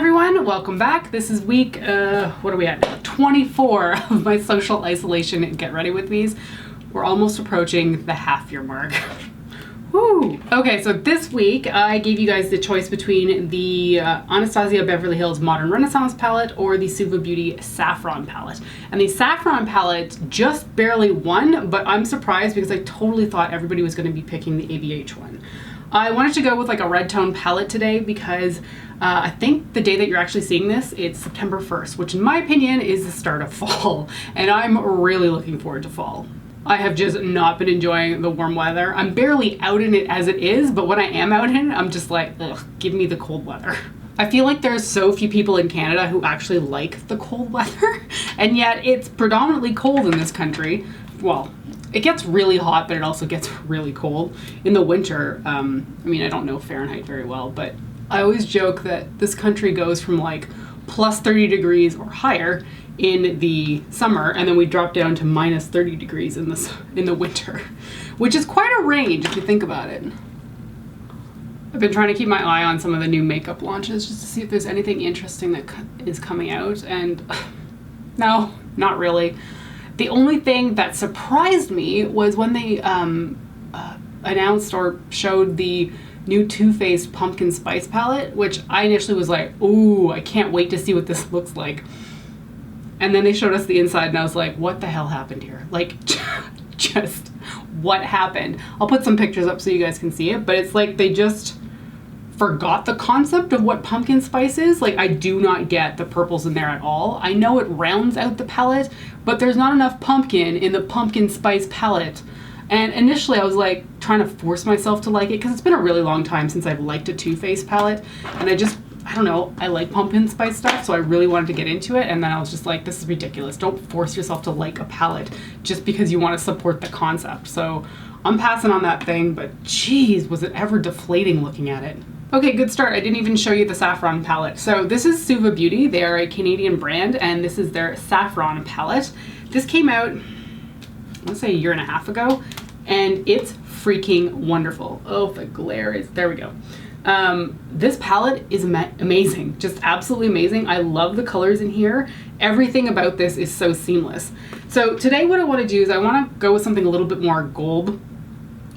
everyone, welcome back. This is week, what are we at? 24 of my social isolation and get ready with me's. We're almost approaching the half-year mark. Woo! Okay, so this week I gave you guys the choice between the Anastasia Beverly Hills Modern Renaissance palette or the Suva Beauty Saffron palette. And the Saffron palette just barely won, but I'm surprised because I totally thought everybody was going to be picking the ABH one. I wanted to go with like a red tone palette today because I think the day that you're actually seeing this, it's September 1st, which in my opinion is the start of fall. And I'm really looking forward to fall. I have just not been enjoying the warm weather. I'm barely out in it as it is, but when I am out in it, I'm just like, ugh, give me the cold weather. I feel like there's so few people in Canada who actually like the cold weather, and yet it's predominantly cold in this country. Well, it gets really hot, but it also gets really cold. In the winter, I mean, I don't know Fahrenheit very well, but I always joke that this country goes from like plus 30 degrees or higher in the summer, and then we drop down to minus 30 degrees in the winter, which is quite a range if you think about it. I've been trying to keep my eye on some of the new makeup launches just to see if there's anything interesting that is coming out, and no, not really. The only thing that surprised me was when they announced or showed the new Too Faced Pumpkin Spice palette, which I initially was like, ooh, I can't wait to see what this looks like. And then they showed us the inside and I was like, what the hell happened here? Like, just what happened? I'll put some pictures up so you guys can see it, but it's like they just forgot the concept of what pumpkin spice is. Like, I do not get the purples in there at all. I know it rounds out the palette, but there's not enough pumpkin in the pumpkin spice palette. And initially I was like trying to force myself to like it because it's been a really long time since I've liked a Too Faced palette, and I don't know, I like pumpkin spice stuff, so I really wanted to get into it, and then I was just like, this is ridiculous. Don't force yourself to like a palette just because you want to support the concept. So I'm passing on that thing, but geez, was it ever deflating looking at it. Okay, good start. I didn't even show you the Saffron palette. So this is Suva Beauty. They are a Canadian brand, and this is their Saffron palette. This came out, let's say a year and a half ago, and it's freaking wonderful. Oh, the glare is, there we go. This palette is amazing, just absolutely amazing. I love the colors in here. Everything about this is so seamless. So today what I want to do is I want to go with something a little bit more gold,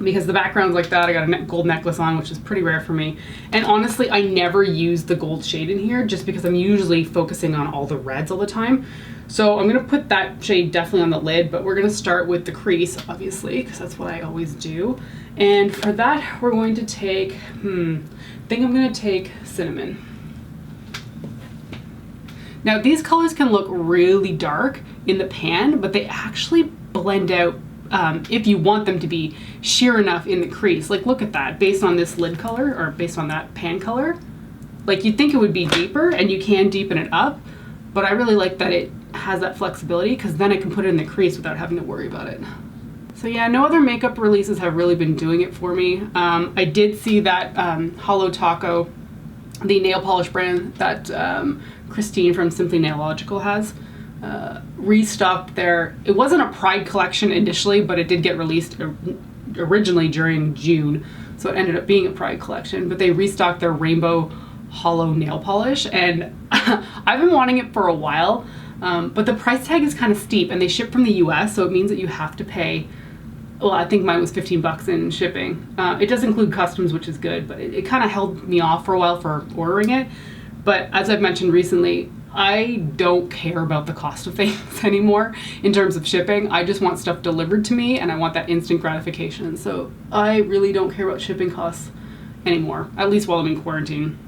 because the background's like that. I got a gold necklace on, which is pretty rare for me. And honestly, I never use the gold shade in here just because I'm usually focusing on all the reds all the time. So I'm going to put that shade definitely on the lid, but we're going to start with the crease, obviously, because that's what I always do. And for that, we're going to take, I think I'm going to take cinnamon. Now, these colors can look really dark in the pan, but they actually blend out if you want them to be sheer enough in the crease. Like, look at that, based on this lid color, or based on that pan color. Like, you'd think it would be deeper, and you can deepen it up, but I really like that it has that flexibility, because then I can put it in the crease without having to worry about it. So yeah, no other makeup releases have really been doing it for me. I did see that Hollow Taco, the nail polish brand that Christine from Simply Nailogical has, restocked their, it wasn't a Pride collection initially, but it did get released originally during June, so it ended up being a Pride collection, but they restocked their Rainbow Hollow nail polish, and I've been wanting it for a while, but the price tag is kind of steep, and they ship from the US, so it means that you have to pay, well, I think mine was 15 bucks in shipping. It does include customs, which is good, but it kind of held me off for a while for ordering it. But as I've mentioned recently, I don't care about the cost of things anymore in terms of shipping. I just want stuff delivered to me, and I want that instant gratification. So I really don't care about shipping costs anymore, at least while I'm in quarantine.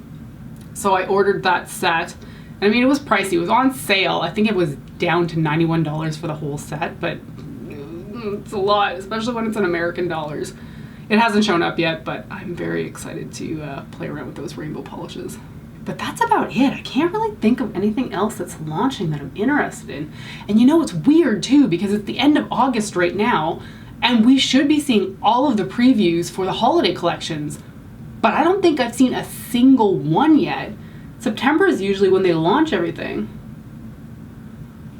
So I ordered that set. I mean, it was pricey. It was on sale. I think it was down to $91 for the whole set, but it's a lot, especially when it's in American dollars. It hasn't shown up yet, but I'm very excited to play around with those rainbow polishes. But that's about it. I can't really think of anything else that's launching that I'm interested in. And you know, it's weird too, because it's the end of August right now, and we should be seeing all of the previews for the holiday collections, but I don't think I've seen a single one yet. September is usually when they launch everything,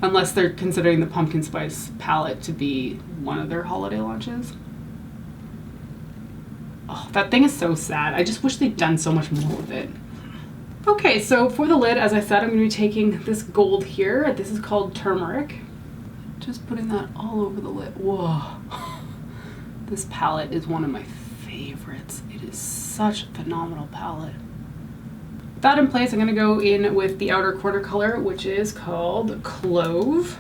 unless they're considering the pumpkin spice palette to be one of their holiday launches. Oh, that thing is so sad. I just wish they'd done so much more with it. Okay, so for the lid, as I said, I'm going to be taking this gold here. This is called Turmeric. Just putting that all over the lid. Whoa. This palette is one of my favorites. It is such a phenomenal palette. With that in place, I'm going to go in with the outer corner color, which is called Clove.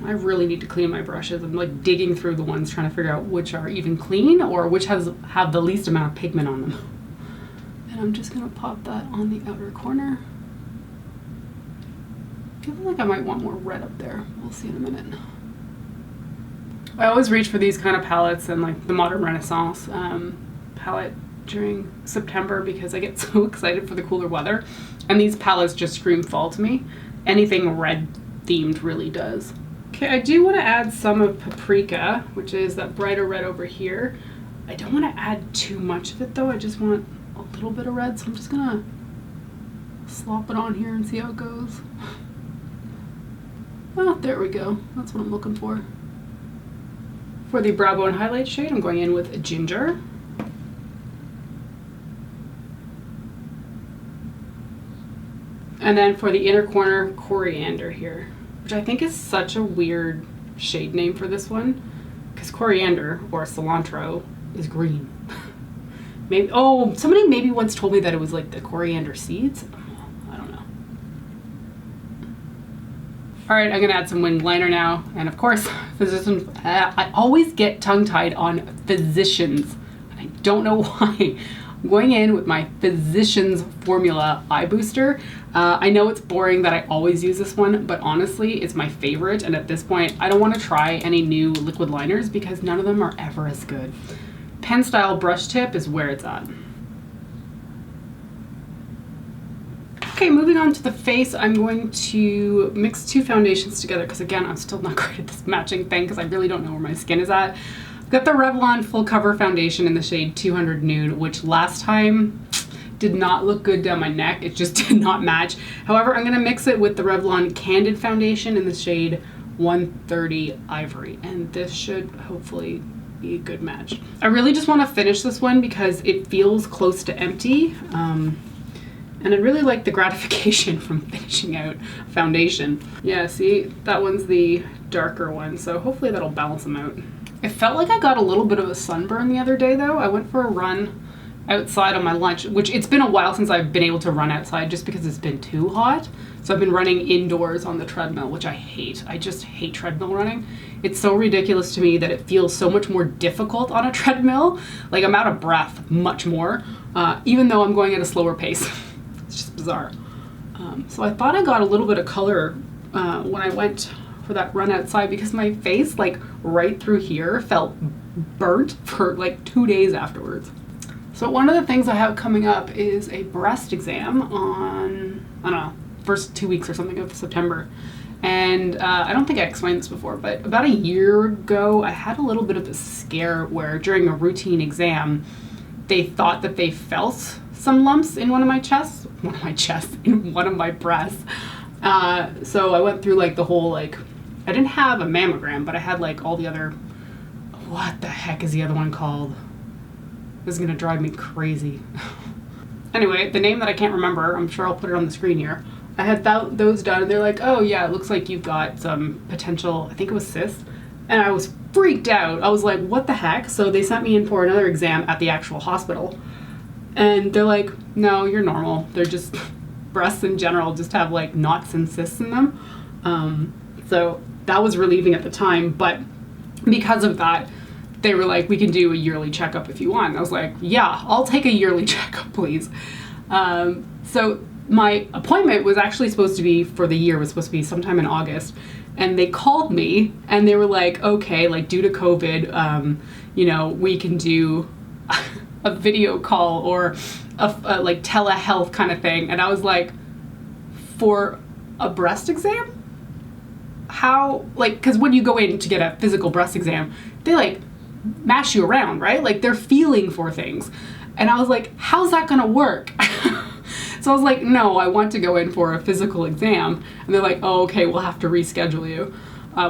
I really need to clean my brushes. I'm like digging through the ones trying to figure out which are even clean or which have the least amount of pigment on them. And I'm just going to pop that on the outer corner. I feel like I might want more red up there. We'll see in a minute. I always reach for these kind of palettes and like the Modern Renaissance palette during September because I get so excited for the cooler weather. And these palettes just scream fall to me. Anything red themed really does. Okay, I do want to add some of Paprika, which is that brighter red over here. I don't want to add too much of it though. I just want a little bit of red, so I'm just gonna slop it on here and see how it goes. Oh, there we go. That's what I'm looking for. For the brow bone highlight shade, I'm going in with Ginger. And then for the inner corner, Coriander here, which I think is such a weird shade name for this one, because coriander or cilantro is green. Maybe, oh, somebody maybe once told me that it was like the coriander seeds. I don't know. All right, I'm gonna add some winged liner now. And of course, physicians, I always get tongue-tied on physicians. And I don't know why. I'm going in with my Physicians Formula Eye Booster. I know it's boring that I always use this one, but honestly, it's my favorite. And at this point, I don't want to try any new liquid liners because none of them are ever as good. Pen style brush tip is where it's at. Okay, moving on to the face, I'm going to mix two foundations together because again, I'm still not great at this matching thing because I really don't know where my skin is at. I've got the Revlon Full Cover Foundation in the shade 200 Nude, which last time did not look good down my neck. It just did not match. However, I'm gonna mix it with the Revlon Candid Foundation in the shade 130 Ivory, and this should hopefully be a good match. I really just want to finish this one because it feels close to empty. And I really like the gratification from finishing out foundation. Yeah, see, that one's the darker one, so hopefully that'll balance them out. It felt like I got a little bit of a sunburn the other day though. I went for a run outside on my lunch, which it's been a while since I've been able to run outside just because it's been too hot. So I've been running indoors on the treadmill, which I hate. I just hate treadmill running. It's so ridiculous to me that it feels so much more difficult on a treadmill. Like I'm out of breath much more, even though I'm going at a slower pace. It's just bizarre. So I thought I got a little bit of color when I went for that run outside because my face, like right through here, felt burnt for like 2 days afterwards. So one of the things I have coming up is a breast exam on, I don't know, first 2 weeks or something of September. And I don't think I explained this before, but about a year ago, I had a little bit of a scare where during a routine exam, they thought that they felt some lumps in in one of my breasts. So I went through like the whole, like, I didn't have a mammogram, but I had like all the other, what the heck is the other one called? This is gonna drive me crazy. Anyway, the name that I can't remember, I'm sure I'll put it on the screen here. I had those done and they're like, oh yeah, it looks like you've got some potential, I think it was cysts. And I was freaked out. I was like, what the heck? So they sent me in for another exam at the actual hospital. And they're like, no, you're normal. They're just, breasts in general just have like knots and cysts in them. So that was relieving at the time. But because of that, they were like, we can do a yearly checkup if you want. And I was like, yeah, I'll take a yearly checkup, please. So my appointment was actually supposed to be for the year, was supposed to be sometime in August. And they called me and they were like, okay, like due to COVID, you know, we can do a video call or a like telehealth kind of thing. And I was like, for a breast exam? How, like, because when you go in to get a physical breast exam, they like mash you around, right? Like they're feeling for things. And I was like, how's that gonna work? So I was like, no, I want to go in for a physical exam. And they're like, oh, okay, we'll have to reschedule you,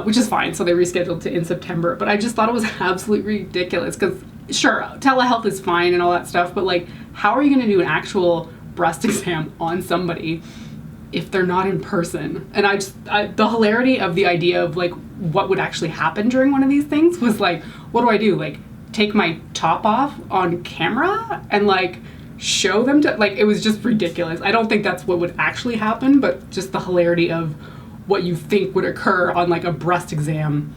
which is fine. So they rescheduled to in September. But I just thought it was absolutely ridiculous because sure, telehealth is fine and all that stuff, but like, how are you gonna do an actual breast exam on somebody if they're not in person. And the hilarity of the idea of like what would actually happen during one of these things was like, what do I do? Like take my top off on camera and like show them to, like, it was just ridiculous. I don't think that's what would actually happen, but just the hilarity of what you think would occur on like a breast exam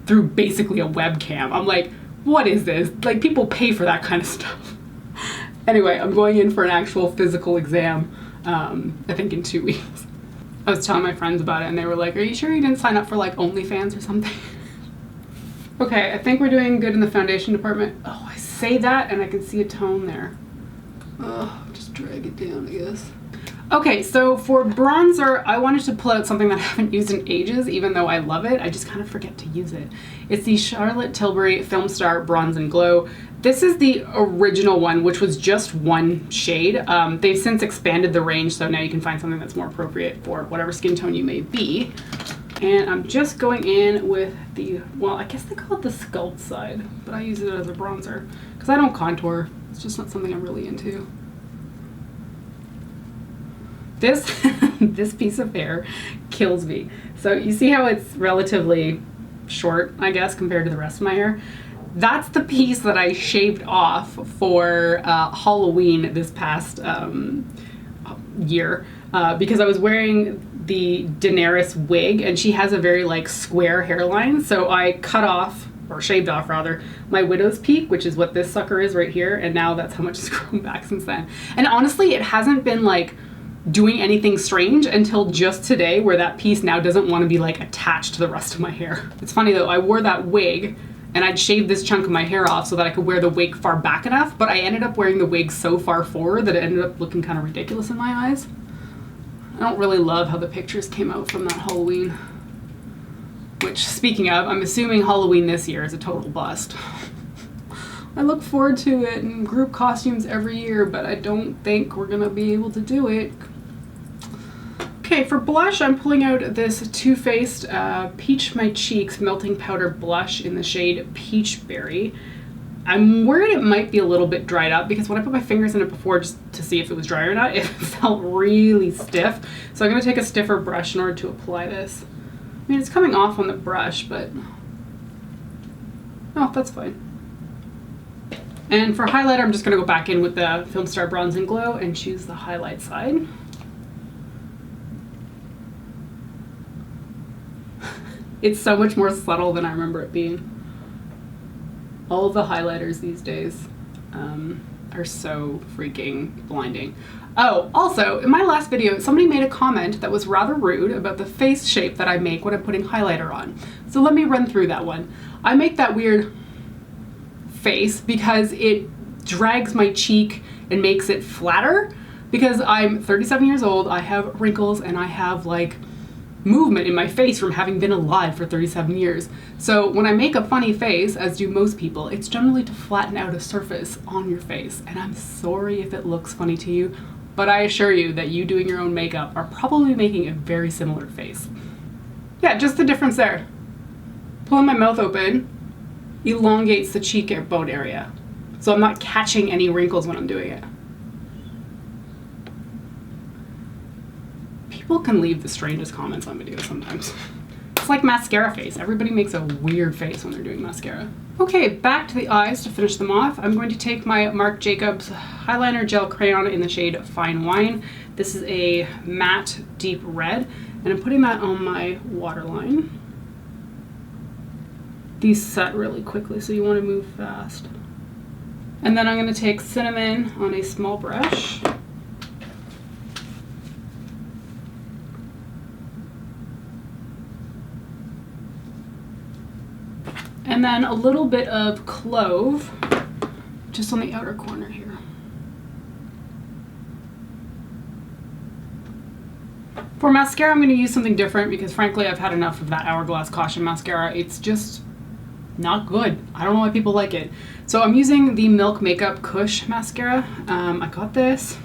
through basically a webcam. I'm like, what is this? Like, people pay for that kind of stuff. Anyway, I'm going in for an actual physical exam, I think in 2 weeks. I was telling my friends about it and they were like, are you sure you didn't sign up for like OnlyFans or something? Okay, I think we're doing good in the foundation department. Oh, I say that and I can see a tone there. Oh, just drag it down, I guess. Okay, so for bronzer, I wanted to pull out something that I haven't used in ages, even though I love it. I just kind of forget to use it. It's the Charlotte Tilbury Film Star Bronze and Glow. This is the original one, which was just one shade. They've since expanded the range, so now you can find something that's more appropriate for whatever skin tone you may be. And I'm just going in with the, well, I guess they call it the Sculpt side, but I use it as a bronzer because I don't contour. It's just not something I'm really into. This, this piece of hair kills me. So you see how it's relatively short, I guess, compared to the rest of my hair? That's the piece that I shaved off for Halloween this past year because I was wearing the Daenerys wig and she has a very like square hairline. So I cut off, or shaved off rather, my widow's peak, which is what this sucker is right here. And now that's how much has grown back since then. And honestly, it hasn't been like doing anything strange until just today, where that piece now doesn't want to be like attached to the rest of my hair. It's funny though, I wore that wig and I'd shaved this chunk of my hair off so that I could wear the wig far back enough, but I ended up wearing the wig so far forward that it ended up looking kind of ridiculous in my eyes. I don't really love how the pictures came out from that Halloween. Which, speaking of, I'm assuming Halloween this year is a total bust. I look forward to it in group costumes every year, but I don't think we're gonna be able to do it. Okay, for blush, I'm pulling out this Too Faced Peach My Cheeks Melting Powder Blush in the shade Peach Berry. I'm worried it might be a little bit dried up because when I put my fingers in it before just to see if it was dry or not, it felt really stiff. So I'm gonna take a stiffer brush in order to apply this. I mean, it's coming off on the brush, but oh, that's fine. And for highlighter, I'm just gonna go back in with the Film Star Bronze and Glow and choose the highlight side. It's so much more subtle than I remember it being. All of the highlighters these days are so freaking blinding. Oh, also, in my last video, somebody made a comment that was rather rude about the face shape that I make when I'm putting highlighter on. So let me run through that one. I make that weird face because it drags my cheek and makes it flatter. Because I'm 37 years old, I have wrinkles, and I have like movement in my face from having been alive for 37 years. So when I make a funny face, as do most people, it's generally to flatten out a surface on your face. And I'm sorry if it looks funny to you, but I assure you that you doing your own makeup are probably making a very similar face. Yeah, just the difference there. Pulling my mouth open elongates the cheekbone area. So I'm not catching any wrinkles when I'm doing it. People can leave the strangest comments on videos sometimes. It's like mascara face. Everybody makes a weird face when they're doing mascara. Okay, back to the eyes to finish them off. I'm going to take my Marc Jacobs Highliner Gel Crayon in the shade Fine Wine. This is a matte deep red, and I'm putting that on my waterline. These set really quickly, so you want to move fast. And then I'm going to take Cinnamon on a small brush. And then a little bit of Clove, just on the outer corner here. For mascara, I'm going to use something different because frankly, I've had enough of that Hourglass Caution mascara. It's just not good. I don't know why people like it. So I'm using the Milk Makeup Kush mascara. I got this.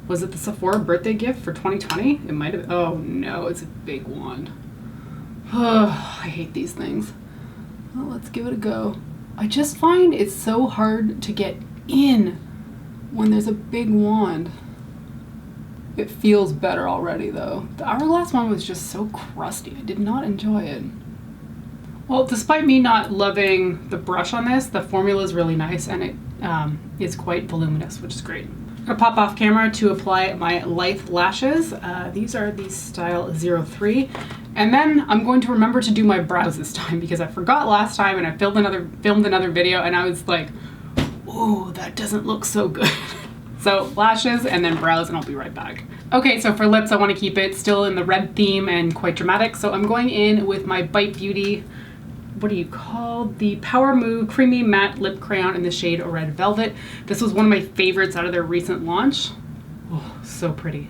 Was it the Sephora birthday gift for 2020? It might have. Oh no, it's a big wand. Oh, I hate these things. Well, let's give it a go. I just find it's so hard to get in when there's a big wand. It feels better already though. The Hourglass one was just so crusty. I did not enjoy it. Well, despite me not loving the brush on this, the formula is really nice and it is quite voluminous, which is great. I'm gonna pop off camera to apply my Lithe lashes. These are the style 03. And then I'm going to remember to do my brows this time because I forgot last time and I filmed another video and I was like, ooh, that doesn't look so good. So lashes and then brows and I'll be right back. Okay, so for lips, I want to keep it still in the red theme and quite dramatic. So I'm going in with my Bite Beauty, what do you call, the Power Move Creamy Matte Lip Crayon in the shade Red Velvet. This was one of my favorites out of their recent launch. Oh, so pretty.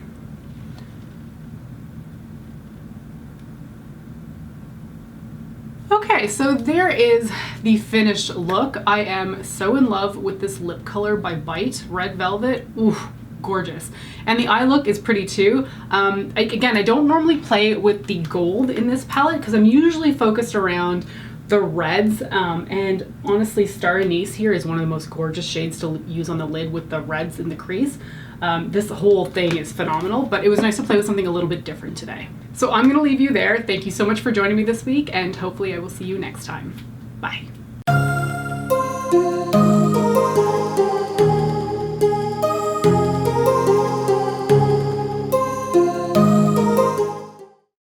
Okay, so there is the finished look. I am so in love with this lip color by Bite, Red Velvet. Ooh, gorgeous. And the eye look is pretty too. Again, I don't normally play with the gold in this palette because I'm usually focused around the reds, and honestly Star Anise here is one of the most gorgeous shades to use on the lid with the reds in the crease. This whole thing is phenomenal, but it was nice to play with something a little bit different today. So I'm gonna leave you there. Thank you so much for joining me this week and hopefully I will see you next time. Bye.